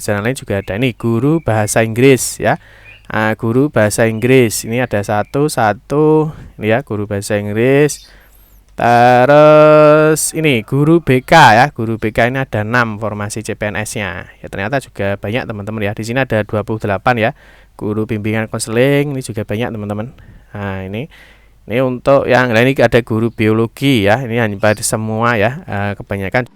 channel lain juga ada ini guru bahasa Inggris ya. Nah, guru bahasa Inggris ini ada satu ini ya, guru bahasa Inggris. Terus ini guru BK ya, guru BK ini ada 6 formasi CPNS-nya. Ya ternyata juga banyak teman-teman ya. Di sini ada 28 ya. Guru bimbingan konseling ini juga banyak teman-teman. Nah, ini untuk yang lain, ini ada guru biologi ya. Ini hampir semua ya, kebanyakan.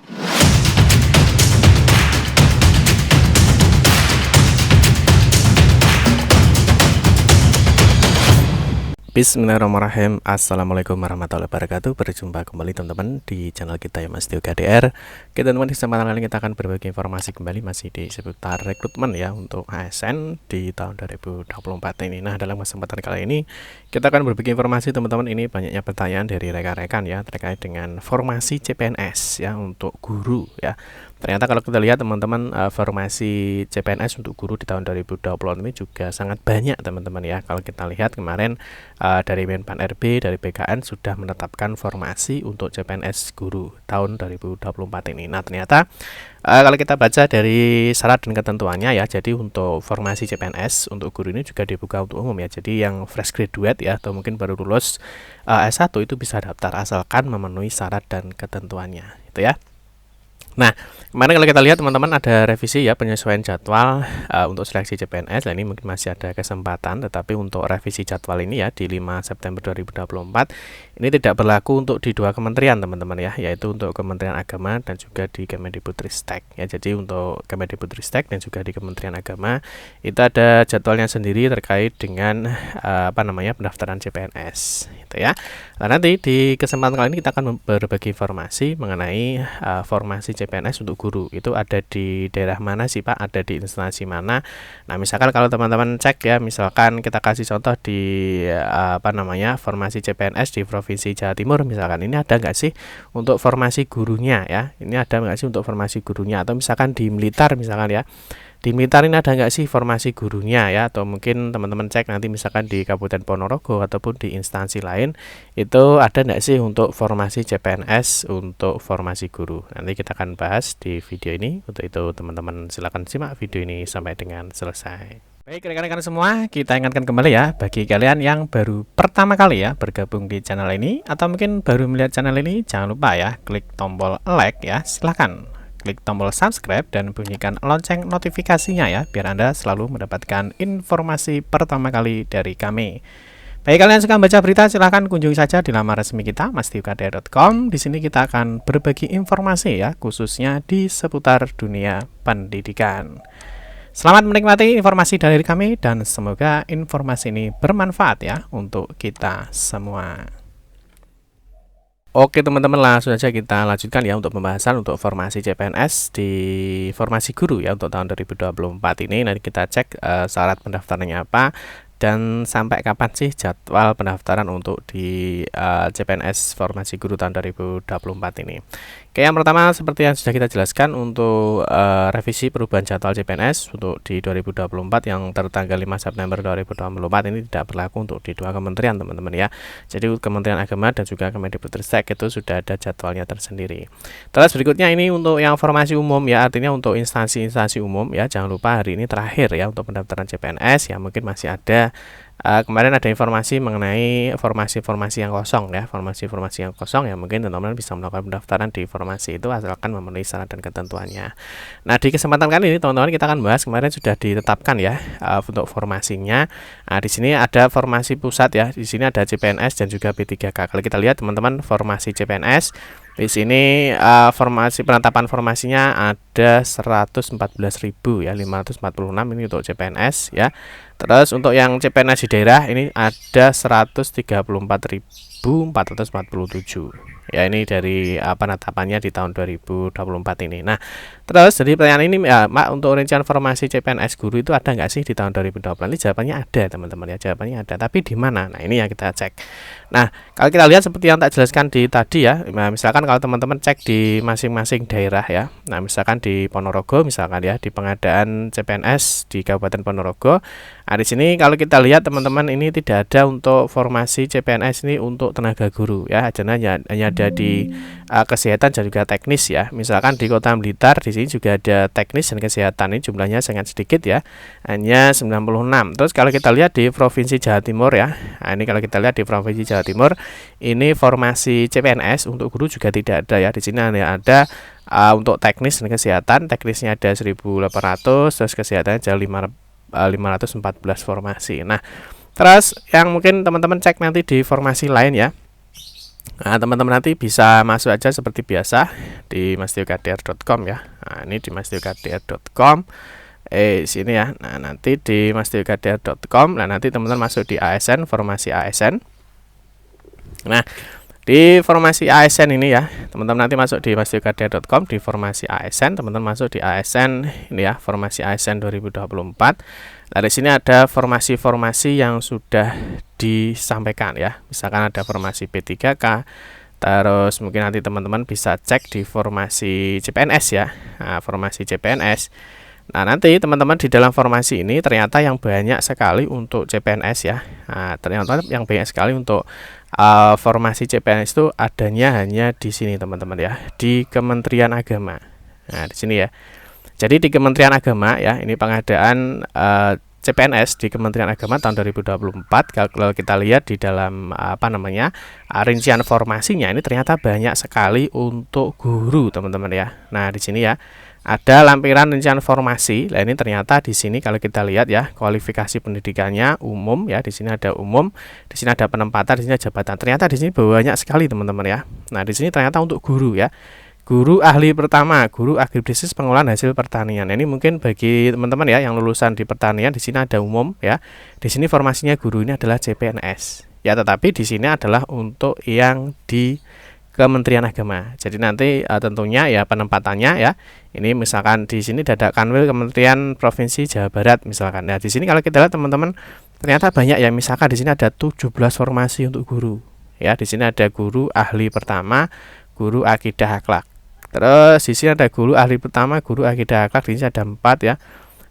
Bismillahirrahmanirrahim. Assalamualaikum warahmatullahi wabarakatuh. Berjumpa kembali teman-teman di channel kita ya, Mas Tio KDR. Oke teman-teman, di kesempatan kali ini kita akan berbagi informasi kembali masih di seputar rekrutmen ya untuk ASN di tahun 2024 ini. Nah, dalam kesempatan kali ini kita akan berbagi informasi teman-teman. Ini banyaknya pertanyaan dari rekan-rekan ya terkait dengan formasi CPNS ya untuk guru ya. Ternyata kalau kita lihat teman-teman, formasi CPNS untuk guru di tahun 2024 ini juga sangat banyak teman-teman ya. Kalau kita lihat kemarin dari Menpan RB, dari BKN sudah menetapkan formasi untuk CPNS guru tahun 2024 ini. Nah, ternyata kalau kita baca dari syarat dan ketentuannya ya, jadi untuk formasi CPNS untuk guru ini juga dibuka untuk umum ya. Jadi yang fresh graduate ya atau mungkin baru lulus S1 itu bisa daftar asalkan memenuhi syarat dan ketentuannya itu ya. Nah, kemarin kalau kita lihat teman-teman ada revisi ya, penyesuaian jadwal untuk seleksi CPNS. Nah, ini mungkin masih ada kesempatan, tetapi untuk revisi jadwal ini ya di 5 September 2024 ini tidak berlaku untuk di dua kementerian teman-teman ya, yaitu untuk Kementerian Agama dan juga di Kemendikbudristek ya. Jadi untuk Kemendikbudristek dan juga di Kementerian Agama itu ada jadwalnya sendiri terkait dengan pendaftaran CPNS gitu ya. Nah, nanti di kesempatan kali ini kita akan berbagi informasi mengenai formasi CPNS untuk guru. Itu ada di daerah mana sih Pak? Ada di instansi mana? Nah, misalkan kalau teman-teman cek ya, misalkan kita kasih contoh di formasi CPNS di Provinsi Jawa Timur misalkan, ini ada nggak sih untuk formasi gurunya ya? Ini ada nggak sih untuk formasi gurunya? Atau misalkan di Blitar misalkan ya, di Blitar ini ada nggak sih formasi gurunya ya? Atau mungkin teman-teman cek nanti misalkan di Kabupaten Ponorogo ataupun di instansi lain itu ada nggak sih untuk formasi CPNS untuk formasi guru. Nanti kita akan bahas di video ini. Untuk itu teman-teman silakan simak video ini sampai dengan selesai. Baik rekan-rekan semua, kita ingatkan kembali ya, bagi kalian yang baru pertama kali ya bergabung di channel ini atau mungkin baru melihat channel ini, jangan lupa ya klik tombol like ya, silahkan klik tombol subscribe dan bunyikan lonceng notifikasinya ya, biar Anda selalu mendapatkan informasi pertama kali dari kami. Bagi kalian yang suka baca berita, silahkan kunjungi saja di laman resmi kita mastiukdr.com. Di sini kita akan berbagi informasi ya, khususnya di seputar dunia pendidikan. Selamat menikmati informasi dari kami dan semoga informasi ini bermanfaat ya untuk kita semua. Oke teman-teman, langsung saja kita lanjutkan ya untuk pembahasan untuk formasi CPNS di formasi guru ya untuk tahun 2024 ini. Nanti kita cek syarat pendaftarannya apa dan sampai kapan sih jadwal pendaftaran untuk di CPNS formasi guru tahun 2024 ini. Oke, yang pertama seperti yang sudah kita jelaskan untuk revisi perubahan jadwal CPNS untuk di 2024 yang tertanggal 5 September 2024 ini tidak berlaku untuk di dua kementerian teman-teman ya. Jadi Kementerian Agama dan juga Kemendikbudristek itu sudah ada jadwalnya tersendiri. Terus berikutnya ini untuk yang formasi umum ya, artinya untuk instansi-instansi umum ya. Jangan lupa hari ini terakhir ya untuk pendaftaran CPNS ya, mungkin masih ada kemarin ada informasi mengenai formasi-formasi yang kosong ya, formasi-formasi yang kosong ya, mungkin teman-teman bisa melakukan pendaftaran di formasi itu asalkan memenuhi syarat dan ketentuannya. Nah, di kesempatan kali ini teman-teman kita akan bahas kemarin sudah ditetapkan ya untuk formasinya. Nah, di sini ada formasi pusat ya, di sini ada CPNS dan juga P3K. Kalau kita lihat teman-teman formasi CPNS di sini formasi penetapan formasinya ada 114.546 ini untuk CPNS ya. Terus untuk yang CPNS di daerah ini ada 134.447 ya, ini dari penetapannya di tahun 2024 ini. Nah, terus jadi pertanyaan ini ya, Mak, untuk rincian formasi CPNS guru itu ada nggak sih di tahun 2024 ini? Jawabannya ada teman-teman ya, jawabannya ada, tapi di mana? Nah, ini yang kita cek. Nah, kalau kita lihat seperti yang tak jelaskan di tadi ya, nah, misalkan kalau teman-teman cek di masing-masing daerah ya, nah misalkan di Ponorogo misalkan ya, di pengadaan CPNS di Kabupaten Ponorogo. Nah, di sini kalau kita lihat teman-teman ini tidak ada untuk formasi CPNS ini untuk tenaga guru ya, hanya ada di kesehatan dan juga teknis ya. Misalkan di Kota Blitar di sini juga ada teknis dan kesehatan, ini jumlahnya sangat sedikit ya, hanya 96. Terus kalau kita lihat di Provinsi Jawa Timur ya, nah ini kalau kita lihat di Provinsi Jawa Timur, ini formasi CPNS untuk guru juga tidak ada ya. Di sini hanya ada untuk teknis dan kesehatan, teknisnya ada 1.800, terus kesehatannya ada 514 formasi. Nah, terus yang mungkin teman-teman cek nanti di formasi lain ya. Nah, teman-teman nanti bisa masuk aja seperti biasa di mastiokdr.com ya. Nah, ini di mastiokdr.com. Sini ya. Nah, nanti di mastiokdr.com. Nah, nanti teman-teman masuk di ASN, formasi ASN. Nah, di formasi ASN ini ya, teman-teman nanti masuk di mastiokdr.com di formasi ASN, teman-teman masuk di ASN ini ya, formasi ASN 2024. Nah, di sini ada formasi-formasi yang sudah disampaikan ya. Misalkan ada formasi P3K, terus mungkin nanti teman-teman bisa cek di formasi CPNS ya. Nah, formasi CPNS. Nah, nanti teman-teman di dalam formasi ini ternyata yang banyak sekali untuk CPNS ya. Nah, ternyata yang banyak sekali untuk formasi CPNS itu adanya hanya di sini teman-teman ya, di Kementerian Agama. Nah, di sini ya. Jadi di Kementerian Agama ya, ini pengadaan CPNS di Kementerian Agama tahun 2024. Kalau kita lihat di dalam rincian formasinya, ini ternyata banyak sekali untuk guru teman-teman ya. Nah, di sini ya ada lampiran rincian formasi. Nah, ini ternyata di sini kalau kita lihat ya, kualifikasi pendidikannya umum ya, di sini ada umum, di sini ada penempatan, di sini ada jabatan. Ternyata di sini banyak sekali teman-teman ya. Nah, di sini ternyata untuk guru ya. Guru ahli pertama, guru agribisnis pengolahan hasil pertanian. Ini mungkin bagi teman-teman ya yang lulusan di pertanian, di sini ada umum ya. Di sini formasinya guru ini adalah CPNS. Ya, tetapi di sini adalah untuk yang di Kementerian Agama. Jadi nanti tentunya ya penempatannya ya. Ini misalkan di sini Dadak Kanwil Kementerian Provinsi Jawa Barat misalkan. Nah, di sini kalau kita lihat teman-teman ternyata banyak ya. Misalkan di sini ada 17 formasi untuk guru. Ya, di sini ada guru ahli pertama, guru akidah akhlak. Terus di sini ada guru ahli pertama, guru akidah akhlak, di sini ada 4 ya.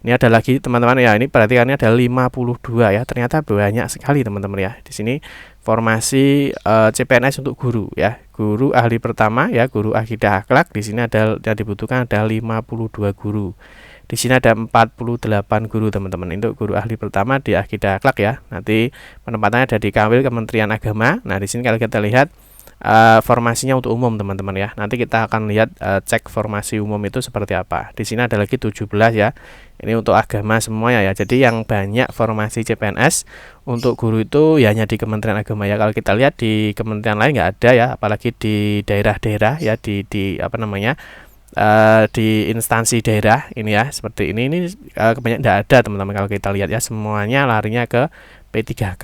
Ini ada lagi teman-teman ya, ini perhatikannya ada 52 ya. Ternyata banyak sekali teman-teman ya. Di sini formasi CPNS untuk guru ya. Guru ahli pertama ya, guru akidah akhlak. Di sini ada yang dibutuhkan ada 52 guru. Di sini ada 48 guru teman-teman. Untuk guru ahli pertama di akidah akhlak ya. Nanti penempatannya ada di Kanwil Kementerian Agama. Nah, di sini kalau kita lihat formasinya untuk umum teman-teman ya. Nanti kita akan lihat cek formasi umum itu seperti apa. Di sini ada lagi 17 ya. Ini untuk agama semuanya ya. Jadi yang banyak formasi CPNS untuk guru itu ya hanya di Kementerian Agama ya. Kalau kita lihat di kementerian lain nggak ada ya, apalagi di daerah-daerah ya, di instansi daerah ini ya, seperti ini kebanyakan tidak ada teman-teman. Kalau kita lihat ya, semuanya larinya ke P3K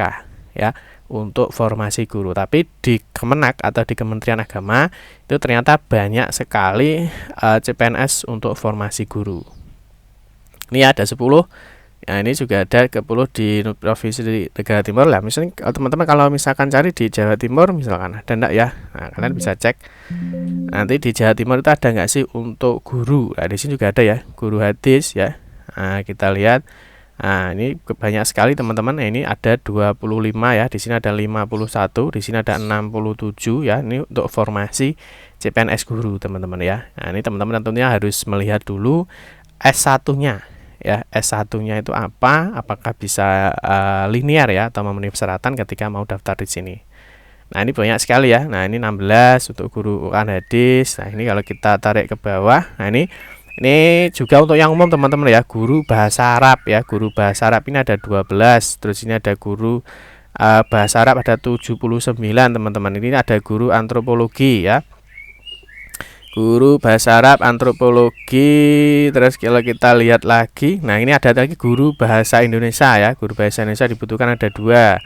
ya untuk formasi guru. Tapi di Kemenak atau di Kementerian Agama itu ternyata banyak sekali CPNS untuk formasi guru. Ini ada 10. Ya, ini juga ada ke 10 di Provinsi Negara Timur lah. Misalnya teman-teman kalau misalkan cari di Jawa Timur misalkan ada enggak ya. Nah, kalian bisa cek. Nanti di Jawa Timur itu ada enggak sih untuk guru. Nah, di sini juga ada ya, guru hadis ya. Nah, kita lihat. Nah, ini banyak sekali teman-teman. Nah, ini ada 25 ya. Di sini ada 51, di sini ada 67 ya. Ini untuk formasi CPNS guru teman-teman ya. Nah, ini teman-teman tentunya harus melihat dulu S1-nya ya. S1-nya itu apa? Apakah bisa linear ya atau memenuhi persyaratan ketika mau daftar di sini. Nah, ini banyak sekali ya. Nah, ini 16 untuk guru Quran hadis. Nah, ini kalau kita tarik ke bawah. Nah, ini juga untuk yang umum teman-teman ya, guru bahasa Arab ya. Guru bahasa Arab ini ada 12. Terus ini ada guru bahasa Arab ada 79 teman-teman. Ini ada guru antropologi ya. Guru bahasa Arab antropologi. Terus kalau kita lihat lagi, nah ini ada lagi guru bahasa Indonesia ya. Guru bahasa Indonesia dibutuhkan ada 2.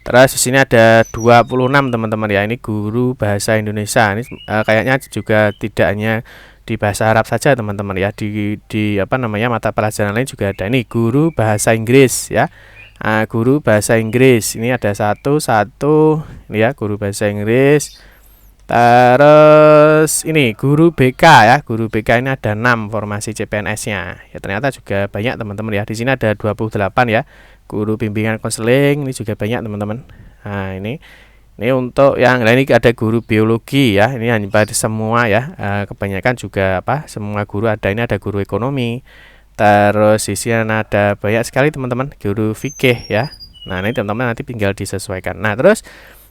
Terus di sini ada 26 teman-teman ya. Ini guru bahasa Indonesia. Ini kayaknya juga tidak hanya di bahasa Arab saja teman-teman ya, di mata pelajaran lain juga ada. Ini guru bahasa Inggris ya. Guru bahasa Inggris ini ada satu ini ya, guru bahasa Inggris. Terus ini guru BK ya. Guru BK ini ada 6 formasi CPNS-nya. Ya, ternyata juga banyak teman-teman ya. Di sini ada 28 ya. Guru bimbingan konseling ini juga banyak teman-teman. Nah, ini Ini untuk yang nah ini ada guru biologi ya. Ini hanya semua ya. Kebanyakan juga semua guru ada. Ini ada guru ekonomi. Terus di sini ada banyak sekali teman-teman guru fikih ya. Nah, ini teman-teman nanti tinggal disesuaikan. Nah, terus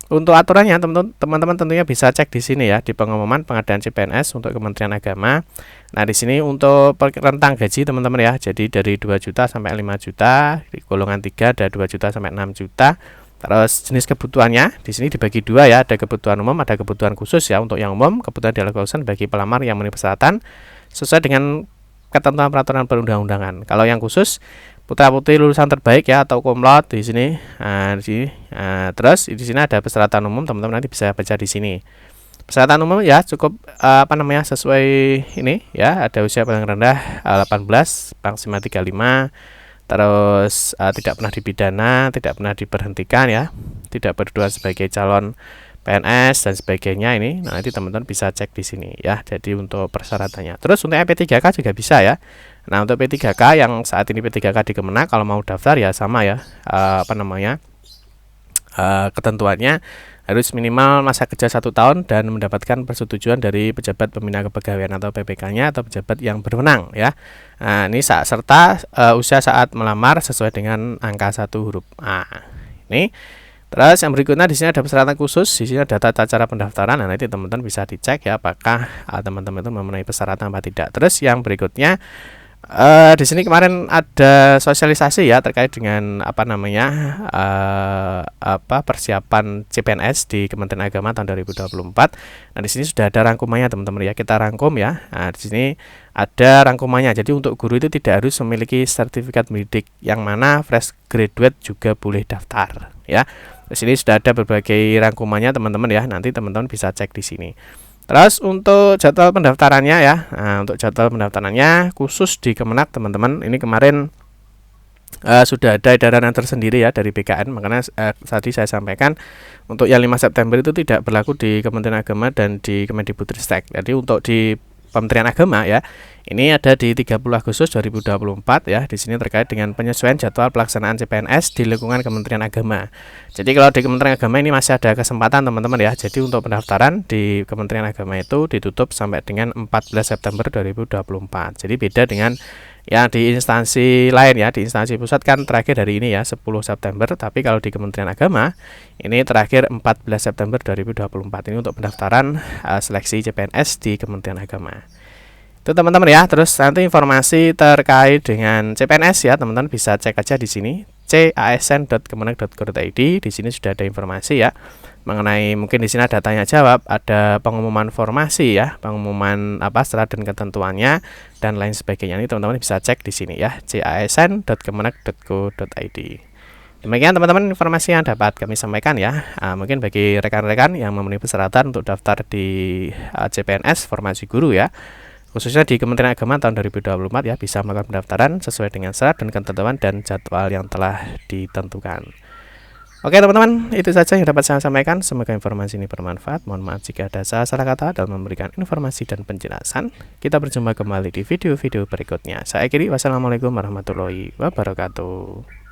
untuk aturannya teman-teman tentunya bisa cek di sini ya di pengumuman pengadaan CPNS untuk Kementerian Agama. Nah, di sini untuk rentang gaji teman-teman ya. Jadi dari 2 juta sampai 5 juta, di golongan 3 ada 2 juta sampai 6 juta. Terus jenis kebutuhannya di sini dibagi dua ya, ada kebutuhan umum, ada kebutuhan khusus ya. Untuk yang umum, kebutuhan dilakukan bagi pelamar yang memenuhi persyaratan sesuai dengan ketentuan peraturan perundang-undangan. Kalau yang khusus, putra-putri lulusan terbaik ya atau cum laude di sini. Terus di sini ada persyaratan umum, teman-teman nanti bisa baca di sini. Persyaratan umum ya cukup sesuai ini ya, ada usia paling rendah 18, maksimal 35. Terus tidak pernah dipidana, tidak pernah diberhentikan ya, tidak berdua sebagai calon PNS dan sebagainya ini. Nah, nanti teman-teman bisa cek di sini ya. Jadi untuk persyaratannya. Terus untuk P3K juga bisa ya. Nah, untuk P3K yang saat ini P3K di Kemenak kalau mau daftar ya sama ya. Ketentuannya harus minimal masa kerja 1 tahun dan mendapatkan persetujuan dari pejabat pembina kepegawaian atau PPK-nya atau pejabat yang berwenang ya. Nah, ini serta usia saat melamar sesuai dengan angka 1 huruf A. Ini terus yang berikutnya di sini ada persyaratan khusus, di sini ada tata cara pendaftaran. Nah, nanti teman-teman bisa dicek ya apakah teman-teman itu memenuhi persyaratan apa tidak. Terus yang berikutnya di sini kemarin ada sosialisasi ya terkait dengan persiapan CPNS di Kementerian Agama tahun 2024. Nah, di sini sudah ada rangkumannya teman-teman ya. Kita rangkum ya. Nah, di sini ada rangkumannya. Jadi untuk guru itu tidak harus memiliki sertifikat mendidik, yang mana fresh graduate juga boleh daftar ya. Di sini sudah ada berbagai rangkumannya teman-teman ya. Nanti teman-teman bisa cek di sini. Terus untuk jadwal pendaftarannya ya, nah, untuk jadwal pendaftarannya khusus di Kemenak teman-teman, ini kemarin sudah ada edaran tersendiri ya dari BKN. Makanya tadi saya sampaikan untuk yang 5 September itu tidak berlaku di Kementerian Agama dan di Kemendikbudristek. Jadi untuk di Kementerian Agama ya, ini ada di 30 Agustus 2024 ya. Di sini terkait dengan penyesuaian jadwal pelaksanaan CPNS di lingkungan Kementerian Agama. Jadi kalau di Kementerian Agama ini masih ada kesempatan teman-teman ya. Jadi untuk pendaftaran di Kementerian Agama itu ditutup sampai dengan 14 September 2024. Jadi beda dengan ya di instansi lain ya. Di instansi pusat kan terakhir hari ini ya 10 September. Tapi kalau di Kementerian Agama ini terakhir 14 September 2024. Ini untuk pendaftaran seleksi CPNS di Kementerian Agama. Itu teman-teman ya. Terus nanti informasi terkait dengan CPNS ya teman-teman bisa cek aja di sini casn.kemenak.go.id. Di sini sudah ada informasi ya mengenai, mungkin di sini ada tanya jawab, ada pengumuman formasi ya, pengumuman syarat dan ketentuannya dan lain sebagainya. Ini teman-teman bisa cek di sini ya casn.kemenak.go.id. Demikian teman-teman informasi yang dapat kami sampaikan ya. Mungkin bagi rekan-rekan yang memenuhi persyaratan untuk daftar di CPNS formasi guru ya, khususnya di Kementerian Agama tahun 2024 ya, bisa melakukan pendaftaran sesuai dengan syarat dan ketentuan dan jadwal yang telah ditentukan. Oke teman-teman, itu saja yang dapat saya sampaikan. Semoga informasi ini bermanfaat. Mohon maaf jika ada salah kata dalam memberikan informasi dan penjelasan. Kita berjumpa kembali di video-video berikutnya. Saya akhiri, wassalamualaikum warahmatullahi wabarakatuh.